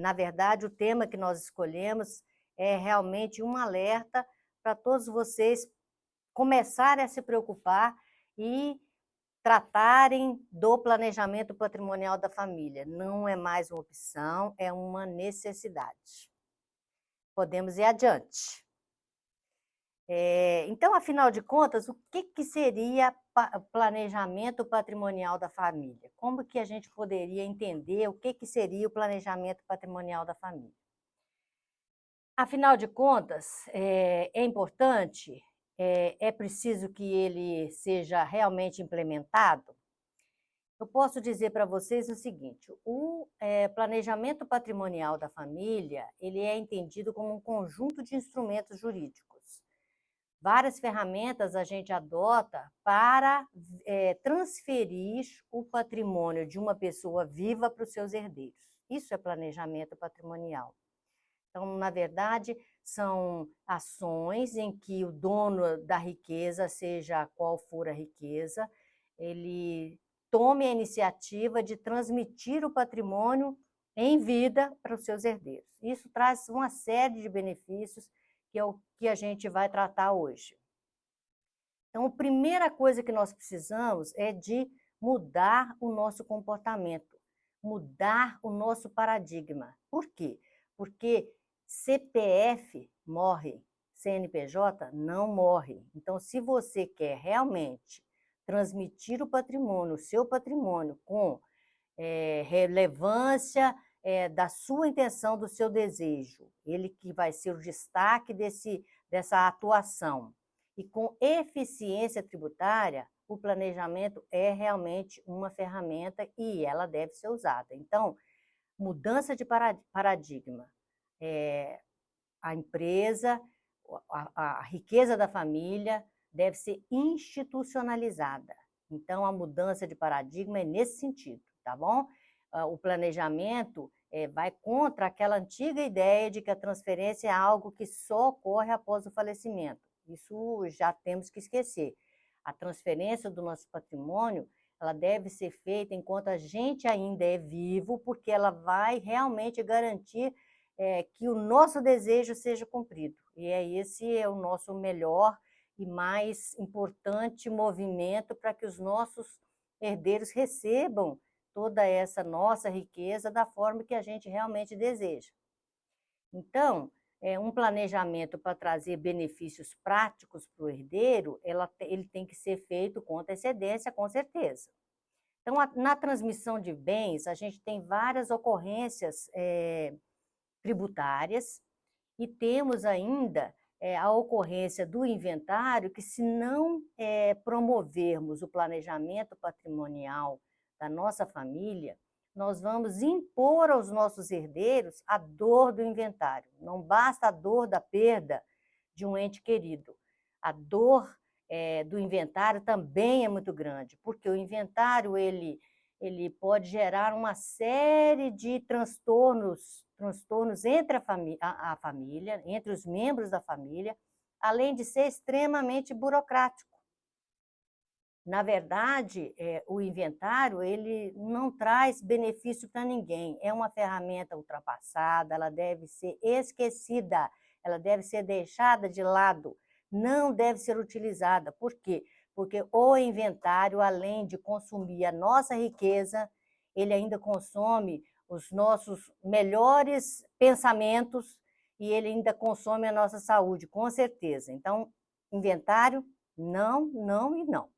Na verdade, o tema que nós escolhemos é realmente um alerta para todos vocês começarem a se preocupar e tratarem do planejamento patrimonial da família. Não é mais uma opção, é uma necessidade. Podemos ir adiante. Então, afinal de contas, o que seria planejamento patrimonial da família? Como que a gente poderia entender o que seria o planejamento patrimonial da família? Afinal de contas, é importante, é preciso que ele seja realmente implementado. Eu posso dizer para vocês o seguinte: o planejamento patrimonial da família, ele é entendido como um conjunto de instrumentos jurídicos. Várias ferramentas a gente adota para transferir o patrimônio de uma pessoa viva para os seus herdeiros. Isso é planejamento patrimonial. Então, na verdade, são ações em que o dono da riqueza, seja qual for a riqueza, ele tome a iniciativa de transmitir o patrimônio em vida para os seus herdeiros. Isso traz uma série de benefícios, que é o que a gente vai tratar hoje. Então, a primeira coisa que nós precisamos é de mudar o nosso comportamento, mudar o nosso paradigma. Por quê? Porque CPF morre, CNPJ não morre. Então, se você quer realmente transmitir o patrimônio, o seu patrimônio, com relevância da sua intenção, do seu desejo, ele que vai ser o destaque dessa atuação, e com eficiência tributária, o planejamento é realmente uma ferramenta e ela deve ser usada. Então, mudança de paradigma. A empresa, a riqueza da família deve ser institucionalizada. Então, a mudança de paradigma é nesse sentido, tá bom? O planejamento vai contra aquela antiga ideia de que a transferência é algo que só ocorre após o falecimento. Isso já temos que esquecer. A transferência do nosso patrimônio, ela deve ser feita enquanto a gente ainda é vivo, porque ela vai realmente garantir que o nosso desejo seja cumprido. E esse é o nosso melhor e mais importante movimento para que os nossos herdeiros recebam toda essa nossa riqueza da forma que a gente realmente deseja. Então, um planejamento para trazer benefícios práticos para o herdeiro, ele tem que ser feito com antecedência, com certeza. Então, na transmissão de bens, a gente tem várias ocorrências tributárias e temos ainda a ocorrência do inventário, que se não promovermos o planejamento patrimonial da nossa família, nós vamos impor aos nossos herdeiros a dor do inventário. Não basta a dor da perda de um ente querido. A dor do inventário também é muito grande, porque o inventário ele pode gerar uma série de transtornos entre a família, entre os membros da família, além de ser extremamente burocrático. Na verdade, o inventário ele não traz benefício para ninguém, é uma ferramenta ultrapassada, ela deve ser esquecida, ela deve ser deixada de lado, não deve ser utilizada. Por quê? Porque o inventário, além de consumir a nossa riqueza, ele ainda consome os nossos melhores pensamentos e ele ainda consome a nossa saúde, com certeza. Então, inventário, não, não e não.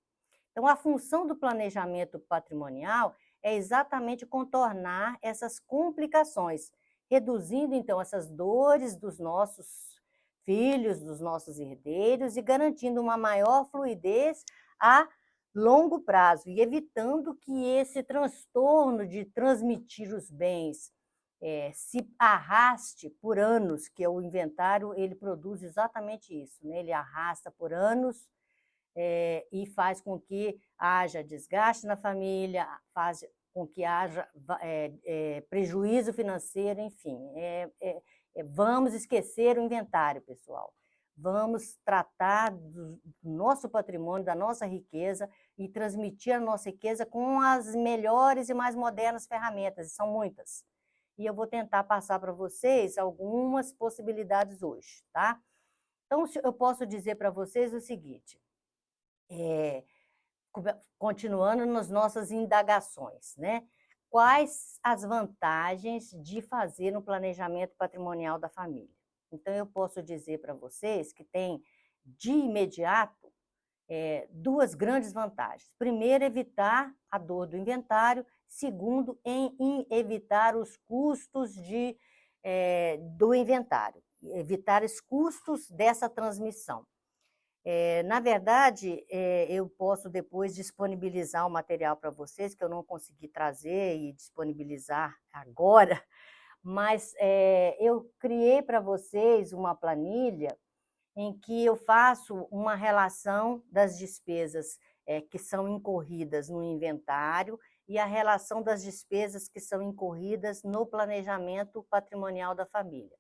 Então, a função do planejamento patrimonial é exatamente contornar essas complicações, reduzindo, então, essas dores dos nossos filhos, dos nossos herdeiros, e garantindo uma maior fluidez a longo prazo, e evitando que esse transtorno de transmitir os bens se arraste por anos, que o inventário ele produz exatamente isso, né? Ele arrasta por anos, e faz com que haja desgaste na família, faz com que haja prejuízo financeiro, enfim. Vamos esquecer o inventário, pessoal. vamos tratar do nosso patrimônio, da nossa riqueza e transmitir a nossa riqueza com as melhores e mais modernas ferramentas, e são muitas. E eu vou tentar passar para vocês algumas possibilidades hoje, tá? Então, eu posso dizer para vocês o seguinte, continuando nas nossas indagações, né? Quais as vantagens de fazer um planejamento patrimonial da família? Então, eu posso dizer para vocês que tem, de imediato, duas grandes vantagens. Primeiro, evitar a dor do inventário. Segundo, em evitar os custos do inventário, evitar os custos dessa transmissão. Na verdade, eu posso depois disponibilizar o material para vocês, que eu não consegui trazer e disponibilizar agora, mas eu criei para vocês uma planilha em que eu faço uma relação das despesas que são incorridas no inventário e a relação das despesas que são incorridas no planejamento patrimonial da família.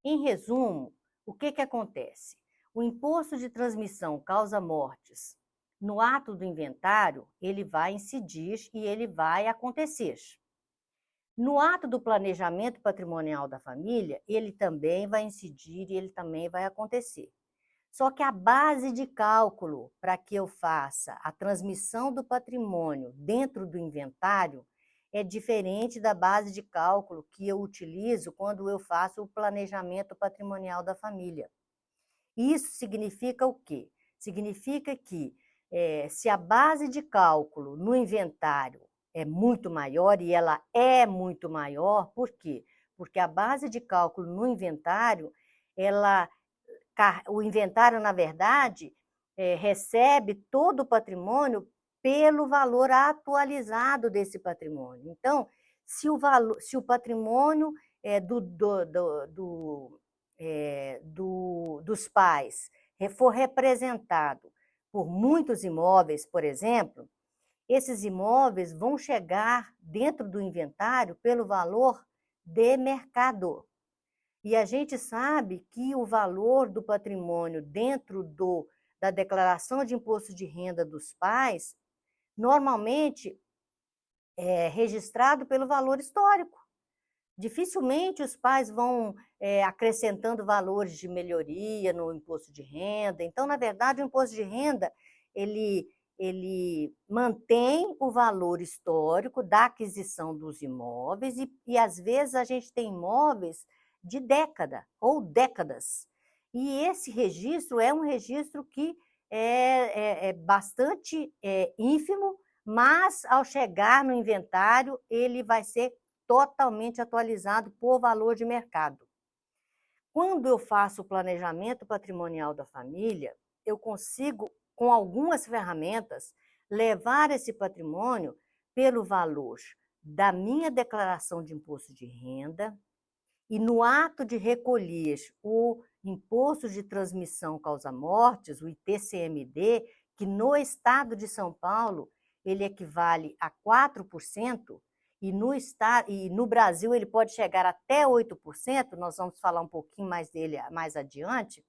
Em resumo, o que acontece? O imposto de transmissão causa mortes. No ato do inventário, ele vai incidir e ele vai acontecer. No ato do planejamento patrimonial da família, ele também vai incidir e ele também vai acontecer. Só que a base de cálculo para que eu faça a transmissão do patrimônio dentro do inventário é diferente da base de cálculo que eu utilizo quando eu faço o planejamento patrimonial da família. Isso significa o quê? Significa que se a base de cálculo no inventário é muito maior, e ela é muito maior, por quê? Porque a base de cálculo no inventário, o inventário, na verdade, recebe todo o patrimônio pelo valor atualizado desse patrimônio. Então, se o patrimônio dos pais for representado por muitos imóveis, por exemplo, esses imóveis vão chegar dentro do inventário pelo valor de mercado. E a gente sabe que o valor do patrimônio dentro da declaração de imposto de renda dos pais, normalmente é registrado pelo valor histórico. Dificilmente os pais vão acrescentando valores de melhoria no imposto de renda. Então, na verdade, o imposto de renda, ele mantém o valor histórico da aquisição dos imóveis e às vezes, a gente tem imóveis de década ou décadas. E esse registro é um registro que é bastante ínfimo, mas, ao chegar no inventário, ele vai ser totalmente atualizado por valor de mercado. Quando eu faço o planejamento patrimonial da família, eu consigo, com algumas ferramentas, levar esse patrimônio pelo valor da minha declaração de imposto de renda e, no ato de recolher o imposto de transmissão causa-mortes, o ITCMD, que no estado de São Paulo ele equivale a 4%, e no Brasil ele pode chegar até 8%, nós vamos falar um pouquinho mais dele mais adiante.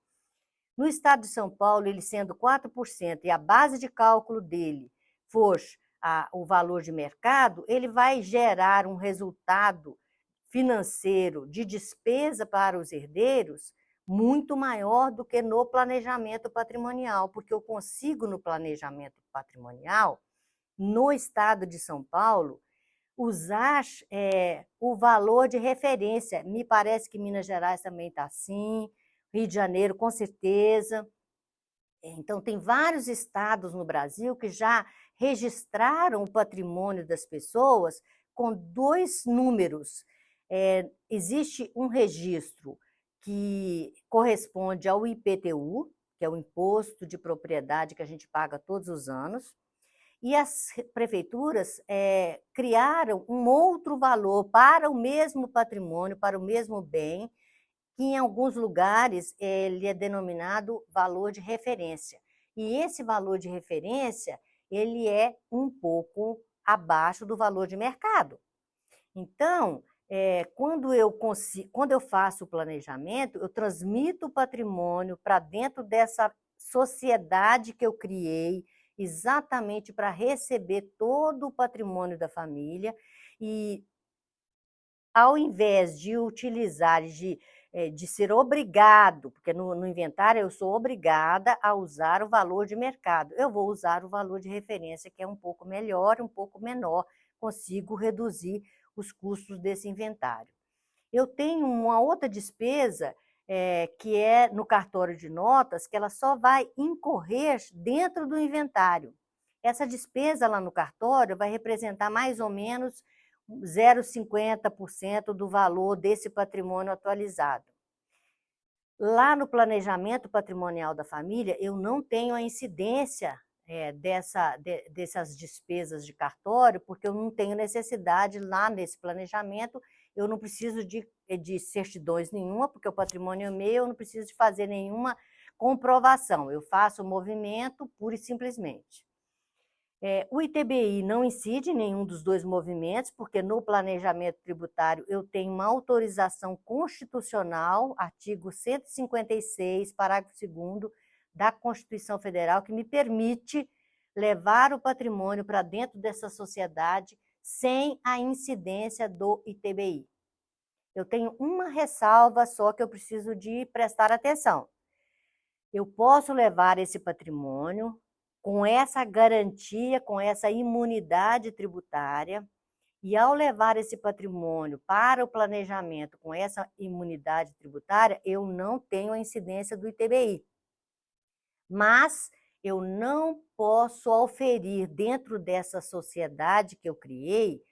No estado de São Paulo, ele sendo 4% e a base de cálculo dele for o valor de mercado, ele vai gerar um resultado financeiro de despesa para os herdeiros muito maior do que no planejamento patrimonial, porque eu consigo, no planejamento patrimonial, no estado de São Paulo, usar o valor de referência. Me parece que Minas Gerais também está assim, Rio de Janeiro, com certeza. Então, tem vários estados no Brasil que já registraram o patrimônio das pessoas com dois números. Existe um registro que corresponde ao IPTU, que é o Imposto de Propriedade que a gente paga todos os anos, e as prefeituras criaram um outro valor para o mesmo patrimônio, para o mesmo bem, que em alguns lugares ele é denominado valor de referência. E esse valor de referência, ele é um pouco abaixo do valor de mercado. Então, quando eu faço o planejamento, eu transmito o patrimônio para dentro dessa sociedade que eu criei, exatamente para receber todo o patrimônio da família, e ao invés de utilizar, de ser obrigado, porque no inventário eu sou obrigada a usar o valor de mercado, eu vou usar o valor de referência, que é um pouco melhor, um pouco menor, consigo reduzir os custos desse inventário. Eu tenho uma outra despesa, que é no cartório de notas, que ela só vai incorrer dentro do inventário. Essa despesa lá no cartório vai representar mais ou menos 0,50% do valor desse patrimônio atualizado. Lá no planejamento patrimonial da família, eu não tenho a incidência dessas despesas de cartório, porque eu não tenho necessidade lá nesse planejamento, eu não preciso de certidões nenhuma, porque o patrimônio é meu, eu não preciso de fazer nenhuma comprovação, eu faço o movimento pura e simplesmente. O ITBI não incide em nenhum dos dois movimentos, porque no planejamento tributário eu tenho uma autorização constitucional, artigo 156, parágrafo 2º da Constituição Federal, que me permite levar o patrimônio para dentro dessa sociedade sem a incidência do ITBI. Eu tenho uma ressalva só que eu preciso de prestar atenção. Eu posso levar esse patrimônio com essa garantia, com essa imunidade tributária, e ao levar esse patrimônio para o planejamento com essa imunidade tributária, eu não tenho a incidência do ITBI. Mas eu não posso oferir dentro dessa sociedade que eu criei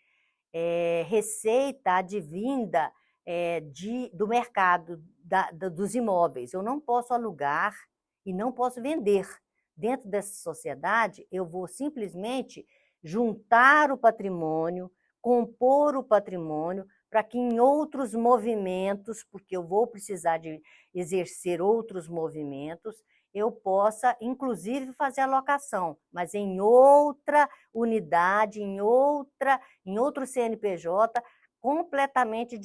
receita advinda do mercado dos imóveis. Eu não posso alugar e não posso vender. Dentro dessa sociedade, eu vou simplesmente juntar o patrimônio, compor o patrimônio, para que em outros movimentos, porque eu vou precisar de exercer outros movimentos, eu possa, inclusive, fazer alocação, mas em outra unidade, em outro CNPJ, completamente